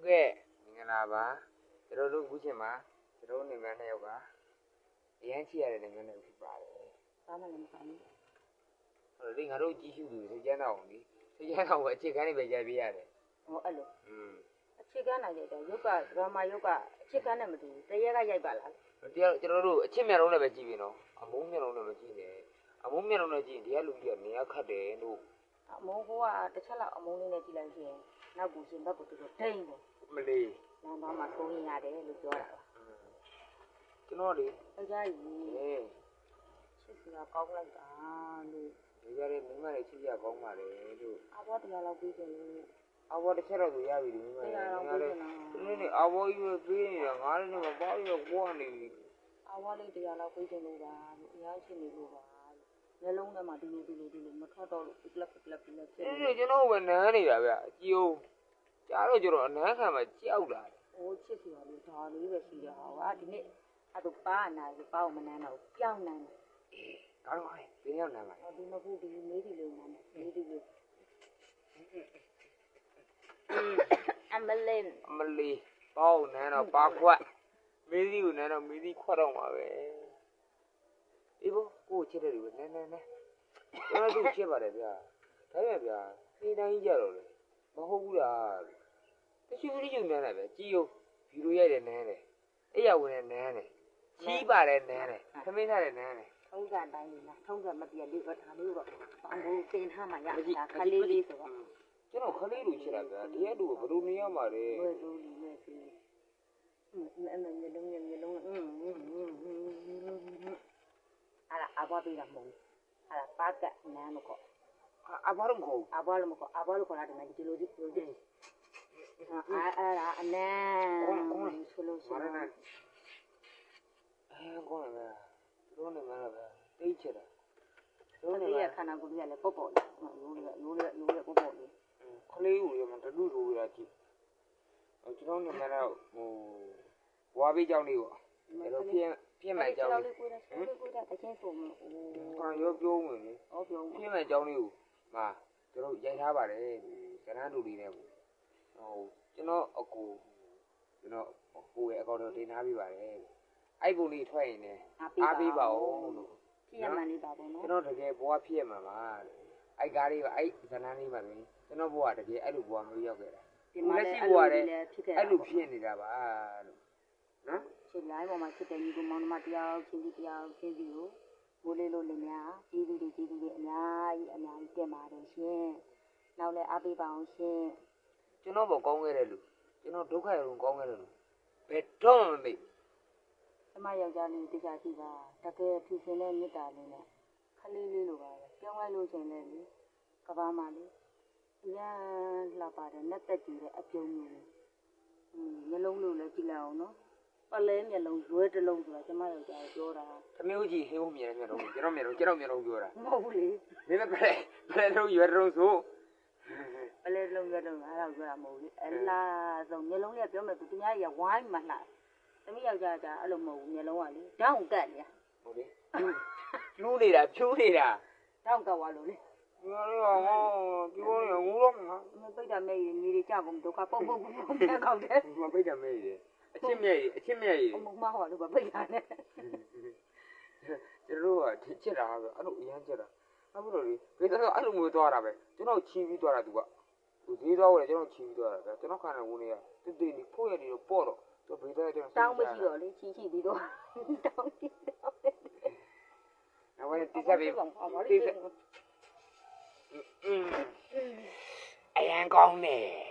ဟုတ်ကဲ့မင်္ဂလာပါကျွန်တော်တို့ခုချိန်မှာကျွန်တော်နေမန်းတဲ့ယောက်ကအရန်ချီရတယ်နေမန်းတဲ့ဖြစ်ပါတယ်ဘာမှလည်းမဆိုင်ဘူးဟိုလေငါတို့ကြီးရှုသူစိတ်ချမ်းသာအောင်လေစိတ်ချမ်းသာအောင်အခြေခံနေပဲကြပြရတယ်ဟောအဲ့လိုအခြေခံနိုင်တဲ့ရုပ်ကဒရာမာရုပ်ကအခြေခံနဲ့မတူဘူးတရက်ကရိုက်ပါလားတရားကျွန်တော်တို့အချစ်မြတ်လုံးနဲ့ပဲကြည့်ပြီနော်အမုန်းမြတ်လုံးနဲ့မကြည့်နဲ့အမုန်းမြတ်လုံးနဲ့ကြည့်တရားလူကြီးကနေရာခတ်တယ်လို့အမုန်းကတစ်ချက်လောက်အမုန်းလေးနဲ့ကြည့်လိုက်ရင်နောက်ကိုရှင်ဘက်ကိုတူတူဒိမ့်တယ်မလေးလမ်းသားမှာထုံးရင်ရတယ်လို့ပြောတာပါကျွန်တော်လေအကြိုက်ကြီးချစ်စရာကောင်းလိုက်တာလို့ဒီကြတဲ့မိမလေးချစ်စရာကောင်းပါလေလို့အဘောတရားလောက်ပြီးတယ်လို့အဘောတစ်ချက်တော့ဆိုရပြီဒီမိမလေးငါလည်းဒီနေ့အဘောကြီးပဲပေးနေတာငါလည်းမပေါ့ရကွာနေပြီအဘောလေးတရားလောက်ပြီးတယ်လို့ပါလို့အများကြီးနေလို့ပါမျိုးလုံးထဲမှာဒီလိုမထွက်တော့လို့ပလက်ဖြစ်နေတယ်ကျွန်တော်ပဲနမ်းနေတာဗျအကြည့်ဦးကြားတော့ကျွန်တော်အနမ်းခံမှာကြောက်လာတယ်ဟိုချစ်စရာလေးဒါလေးပဲရှိတာဟာဒီနေ့အဲ့တော့ပါနာကြီးပါအောင်မနမ်းတော့ပြောင်းနမ်းတယ်ကောင်းပါလေဒီရောက်နမ်းပါဒီမဟုတ်ဒီမေးဒီလေးနမ်းတယ်မေးဒီလေးအမလင်းပေါနမ်းတော့ပါခွတ်မေးဒီကိုနမ်းတော့မေးဒီခွတ်တော့မှာပဲအေးဘကိုချစ်တယ်လို့နည်းကျွန်တော်တို့ချစ်ပါတယ်ဗျာဒါပဲဗျာဒီတိုင်းကြီးကြတော့လေမဟုတ်ဘူးလားတရှိဘူးကြီးနမ်းတယ်ဗျကြည်ဦးဗီဒီယိုရိုက်တယ်နမ်းတယ်အဲ့ရဝင်တယ်နမ်းတယ်ချီးပါတယ်နမ်းတယ်သမင်းထားတယ်နမ်းတယ်ထုံးစံတိုင်းလေးလားထုံးစံမပြည့်လေးတော့ဒါလေးတော့အငိုးတင်ထားမှရတာခလေးလေးဆိုတော့ကျွန်တော်ခလေးလိုချစ်တာဗျာဒီအဲ့လိုဘယ်လိုနေရမှာလဲဝဲလို့လေးနဲ့စီအဲ့မျိုးလုံးအဲ့ဒါအဘွားပေးတာမဟုတ်ဘူးအဲ့ဒါပါကနမ်းလို့ခေါ်အဘွားလို့မခေါ်အဘွားလို့မခေါ်အဘွားလို့ခေါ်တာဒီမှာဒီလိုကြီးအဲ့ဒါအနမ်းဆိုလို့ဆိုတော့ကောင်းတယ်ဗျာတို့နေမှာပဲတိတ်ချစ်တာတို့နေရခန္ဓာကိုယ်ကြီးကလည်းပေါ့ပေါ့လေးရိုးလေးပေါ့ပေါ့လေးခလေးဦးရမှာတလူထိုးရတာကြည့်ကျွန်တော်နေမှာတော့ဟိုဝါပေးကြောင်းလေးပေါ့အဲ့တော့ပြင်းမဲ့ကြောင်းလေးကိုယ်တာတချင်းဆိုလို့ဟာရောပြောဝင်လေပြင်းမဲ့ကြောင်းလေးကိုမာကျွန်တော်ရိုက်ထားပါတယ်ကရန်တူလေးနဲ့ဟိုကျွန်တော်အကူကျွန်တော်ကိုယ်ရဲ့အကောင့်တော့တင်ထားပြီးပါတယ်အဲ့ပုံလေးထွက်ရင်လည်းအားပေးပါဦးလို့ဖြစ်ရမှန်လေးပါပေါ့နော်ကျွန်တော်တကယ်ဘဝဖြစ်ရမှာပါအဲ့ကားလေးပါအဲ့ဇာတ်လမ်းလေးပါဆိုရင်ကျွန်တော်ဘဝတကယ်အဲ့လိုဘဝမျိုးရောက်ခဲ့တာလက်ရှိဘဝလည်းအဲ့လိုဖြစ်နေတာပါလို့နော်ချစ်လိုက်ပေါ်မှာချစ်တယ်ညီကောင်မောင်နှမတရားချင်းစီကိုမိုးလေးလို့လည်းများကျေးဇူးတွေအများကြီးတင်ပါတယ်ရှင်နောက်လည်းအားပေးပါအောင်ရှင်ကျွန်တော်ဘောကောင်းခဲ့တယ်လို့ကျွန်တော်ဒုက္ခရုံကောင်းခဲ့တယ်လို့ဘယ်တော့မှမေ့ကျမယောက်ျားလေးတရားရှိပါတကယ်ဖြူစင်တဲ့မေတ္တာလေးနဲ့ခလေးလေးလိုပါပဲပြောင်းလိုက်လို့ရှင်လည်းလေကဘာမှလေရမ်းလှပါတယ်နဲ့တက်ကြည့်တဲ့အပြုံးမျိုးလေးမျိုးလုံးလို့လည်းကြည့်လိုက်အောင်နော်ပလဲမျိုးလုံးရွဲတစ်လုံးဆိုတာကျမယောက်ျားပြောတာသမီးကြီးဟင်းဖို့မြင်တယ်မျိုးလုံးကျွန်တော်မျိုးလုံးပြောတာမဟုတ်ဘူးလေဒီမဲ့ပလဲလုံးရွဲတစ်လုံးဆိုပလဲလုံးရွဲတစ်လုံးအဲ့ဒါပြောတာမဟုတ်ဘူးအလားဆုံးမျိုးလုံးလေးပြောမယ်သူများကြီးဝိုင်းမှလှသမီးယောက်ျားကအဲ့လိုမဟုတ်ဘူးမျိုးလုံးကလေတောင်းကတ်လေဟုတ်ပြီဖြူးနေတာတောင်းကတ်သွားလို့လေငါလည်းပြောရငူတော့မှာမပိတ်တာမဲ့ကြီးမြေတွေကြောက်ကုန်ဒုက္ခပုတ်ပြန်ကောက်တယ်မပိတ်တာမဲ့ကြီးအချစ်မြဲကြီးအမမဟောလို့ပိတ်တာနဲ့ကျွန်တော်ကချစ်တာပဲအဲ့လိုအရန်ချစ်တာအဲ့လိုလေဘယ်တော့အဲ့လိုမျိုးသွားတာပဲကျွန်တော်ချီးပြီးသွားတာသူကသူသေးသွားတယ်ကျွန်တော်ချီးပြီးသွားတာပဲကျွန်တော်ခန္ဓာကိုယ်တွေကတိတ်ဖို့ရနေတော့ပေါ့တော့သူဘယ်တော့ကျွန်တော်တောင်းမရှိတော့လေချီးပြီးတော့တောင်းပြီးတော့အဲ့ဝဲတိစားပြီးတိစားအရန်ကောင်းတယ်